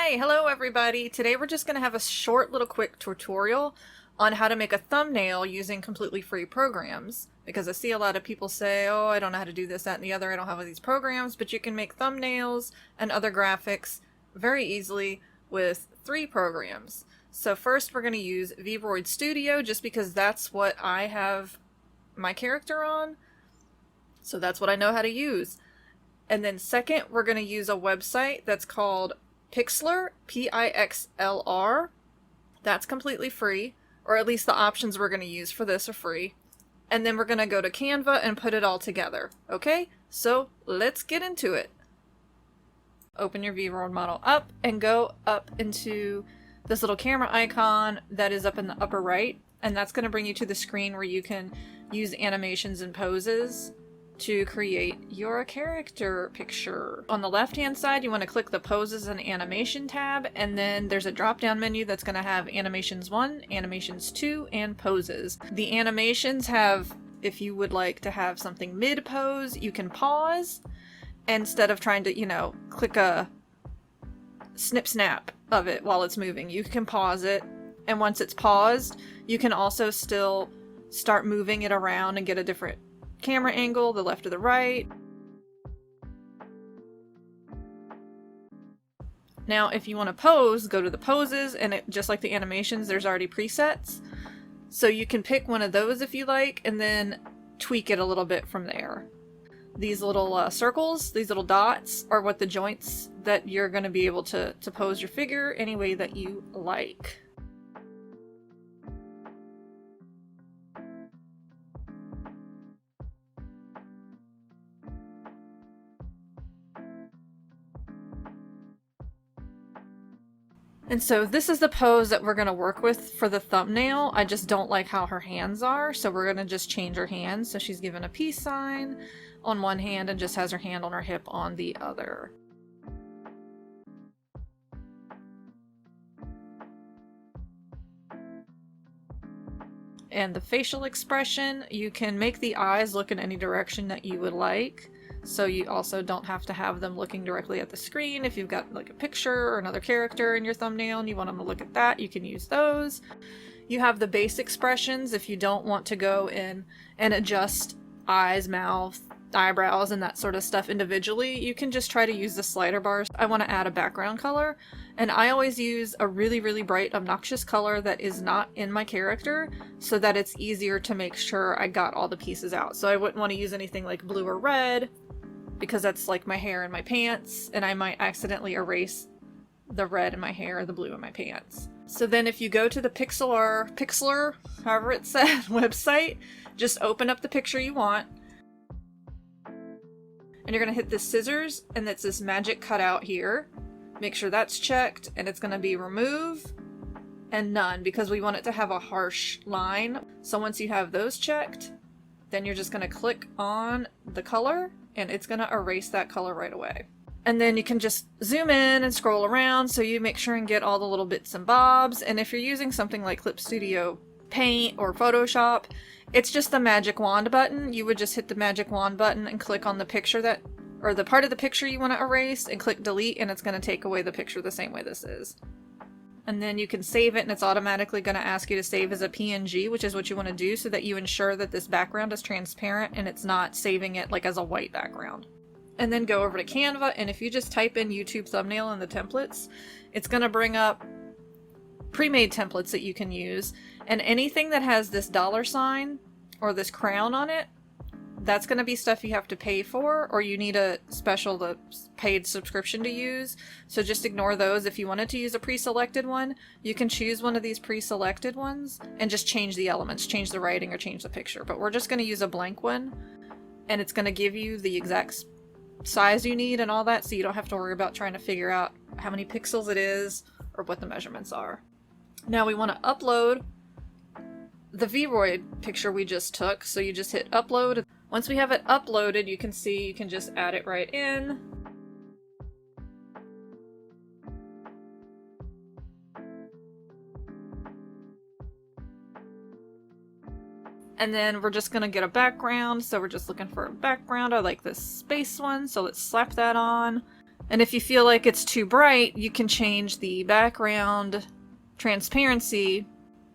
Hi, hello everybody. Today we're just going to have a short little quick tutorial on how to make a thumbnail using completely free programs. Because I see a lot of people say, oh, I don't know how to do this, that, and the other, I don't have all these programs, but you can make thumbnails and other graphics very easily with 3 programs. So first we're going to use Vroid Studio just because that's what I have my character on. So that's what I know how to use. And then second, we're going to use a website that's called Pixlr, P-I-X-L-R. That's completely free, or at least the options we're going to use for this are free. And then we're going to go to Canva and put it all together. Okay, so let's get into it. Open your Vroid model up and go up into this little camera icon that is up in the upper right. And that's going to bring you to the screen where you can use animations and poses to create your character picture. On the left hand side you want to click the poses and animation tab, and then there's a drop down menu that's going to have animations 1, animations 2, and poses. The animations have, if you would like to have something mid pose, you can pause instead of trying to, click a snip snap of it while it's moving. You can pause it, and once it's paused you can also still start moving it around and get a different camera angle, the left or the right. Now if you want to pose, go to the poses, and just like the animations, there's already presets. So you can pick one of those if you like, and then tweak it a little bit from there. These little circles, these little dots, are what the joints that you're going to be able to pose your figure any way that you like. And so this is the pose that we're going to work with for the thumbnail. I just don't like how her hands are, so we're going to just change her hands. So she's given a peace sign on one hand and just has her hand on her hip on the other. And the facial expression, you can make the eyes look in any direction that you would like. So you also don't have to have them looking directly at the screen. If you've got like a picture or another character in your thumbnail and you want them to look at that, you can use those. You have the base expressions if you don't want to go in and adjust eyes, mouth, eyebrows, and that sort of stuff individually. You can just try to use the slider bars. I want to add a background color, and I always use a really, really bright, obnoxious color that is not in my character so that it's easier to make sure I got all the pieces out. So I wouldn't want to use anything like blue or red, because that's like my hair and my pants, and I might accidentally erase the red in my hair or the blue in my pants. So then if you go to the Pixlr, however it's said, website, just open up the picture you want, and you're going to hit this scissors, and it's this magic cutout here. Make sure that's checked, and it's going to be remove and none, because we want it to have a harsh line. So once you have those checked, then you're just going to click on the color, and it's going to erase that color right away. And then you can just zoom in and scroll around so you make sure and get all the little bits and bobs. And if you're using something like Clip Studio Paint or Photoshop, it's just the magic wand button. You would just hit the magic wand button and click on the picture or the part of the picture you want to erase, and click delete, and it's going to take away the picture the same way this is. And then you can save it, and it's automatically going to ask you to save as a PNG, which is what you want to do so that you ensure that this background is transparent and it's not saving it like as a white background. And then go over to Canva, and if you just type in YouTube thumbnail in the templates, it's going to bring up pre-made templates that you can use. And anything that has this $sign or this crown on it, that's going to be stuff you have to pay for, or you need a special paid subscription to use. So just ignore those. If you wanted to use a pre-selected one, you can choose one of these pre-selected ones and just change the elements, change the writing, or change the picture. But we're just going to use a blank one, and it's going to give you the exact size you need and all that, so you don't have to worry about trying to figure out how many pixels it is or what the measurements are. Now we want to upload the Vroid picture we just took, so you just hit upload. Once we have it uploaded, you can see you can just add it right in. And then we're just going to get a background, so we're just looking for a background. I like this space one, so let's slap that on. And if you feel like it's too bright, you can change the background transparency.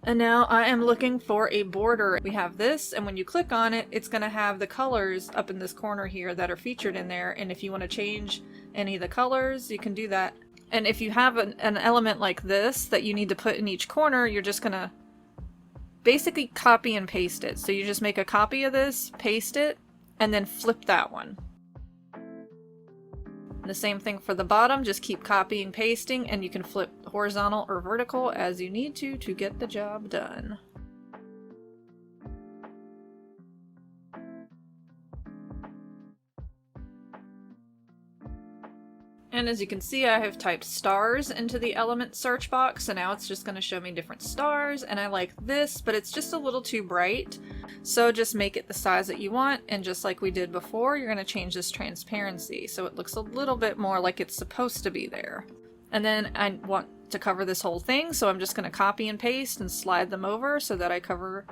And now I am looking for a border. We have this, and when you click on it, it's going to have the colors up in this corner here that are featured in there. And if you want to change any of the colors, you can do that. And if you have an element like this that you need to put in each corner, you're just going to basically copy and paste it. So you just make a copy of this, paste it, and then flip that one. The same thing for the bottom, just keep copying, pasting, and you can flip horizontal or vertical as you need to get the job done. And as you can see, I have typed stars into the element search box, so now it's just going to show me different stars, and I like this, but it's just a little too bright. So just make it the size that you want, and just like we did before, you're going to change this transparency so it looks a little bit more like it's supposed to be there. And then I want to cover this whole thing, so I'm just going to copy and paste and slide them over so that I cover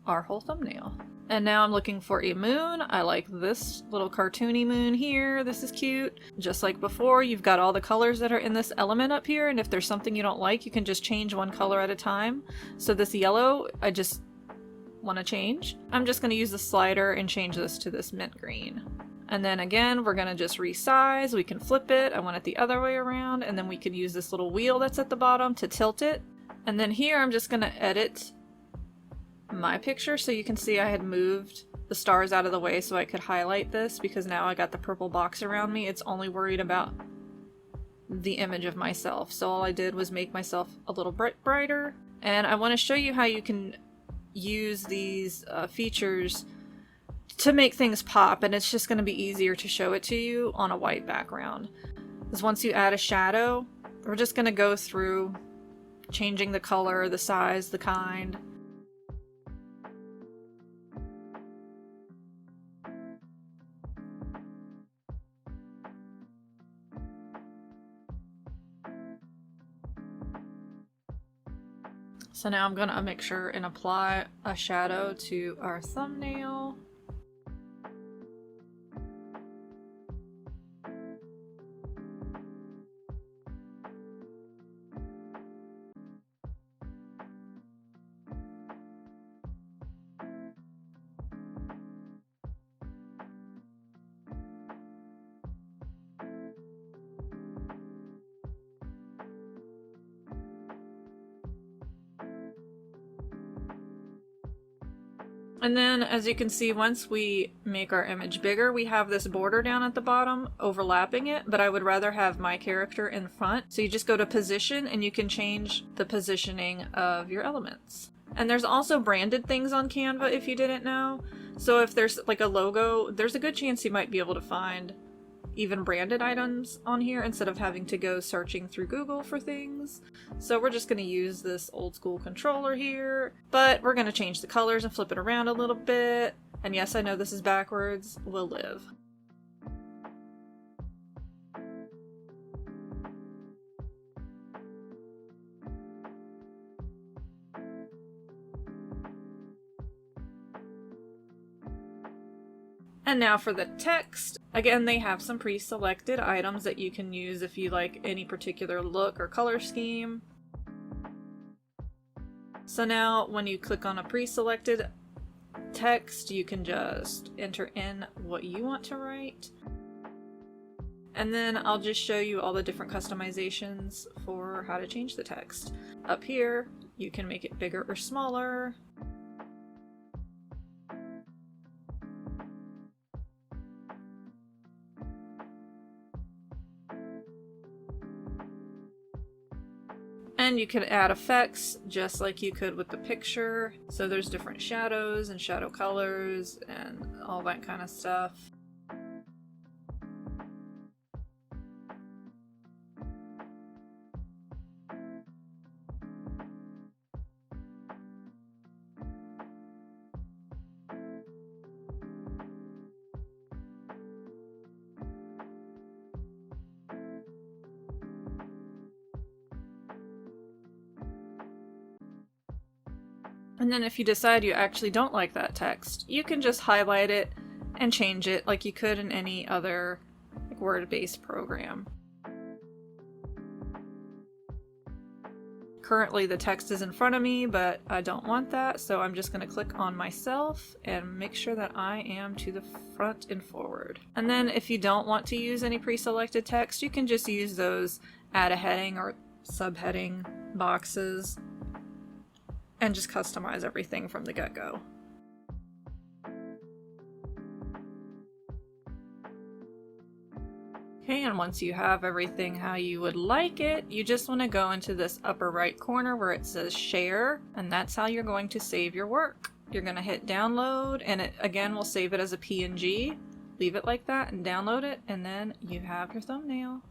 our whole thumbnail. And now I'm looking for a moon. I like this little cartoony moon here. This is cute. Just like before, you've got all the colors that are in this element up here, and if there's something you don't like, you can just change one color at a time. So this yellow, I just want to change. I'm just going to use the slider and change this to this mint green. And then again, we're going to just resize. We can flip it. I want it the other way around, and then we can use this little wheel that's at the bottom to tilt it. And then here, I'm just going to edit my picture, so you can see I had moved the stars out of the way so I could highlight this, because now I got the purple box around me. It's only worried about the image of myself. So all I did was make myself a little brighter. And I want to show you how you can use these features to make things pop, and it's just going to be easier to show it to you on a white background. Because once you add a shadow, we're just going to go through changing the color, the size, the kind. So now I'm going to make sure and apply a shadow to our thumbnail. And then, as you can see, once we make our image bigger, we have this border down at the bottom overlapping it, but I would rather have my character in front. So you just go to position and you can change the positioning of your elements. And there's also branded things on Canva if you didn't know. So if there's like a logo, there's a good chance you might be able to find even branded items on here instead of having to go searching through Google for things. So we're just going to use this old school controller here, but we're going to change the colors and flip it around a little bit. And yes, I know this is backwards. We'll live. And now for the text. Again, they have some pre-selected items that you can use if you like any particular look or color scheme. So now when you click on a pre-selected text, you can just enter in what you want to write. And then I'll just show you all the different customizations for how to change the text. Up here, you can make it bigger or smaller. And you can add effects just like you could with the picture. So there's different shadows and shadow colors and all that kind of stuff. And then if you decide you actually don't like that text, you can just highlight it and change it like you could in any other word-based program. Currently the text is in front of me, but I don't want that, so I'm just going to click on myself and make sure that I am to the front and forward. And then if you don't want to use any pre-selected text, you can just use those add a heading or subheading boxes and just customize everything from the get-go. Okay, and once you have everything how you would like it, you just want to go into this upper right corner where it says share, and that's how you're going to save your work. You're going to hit download, and it again will save it as a PNG. Leave it like that and download it, and then you have your thumbnail.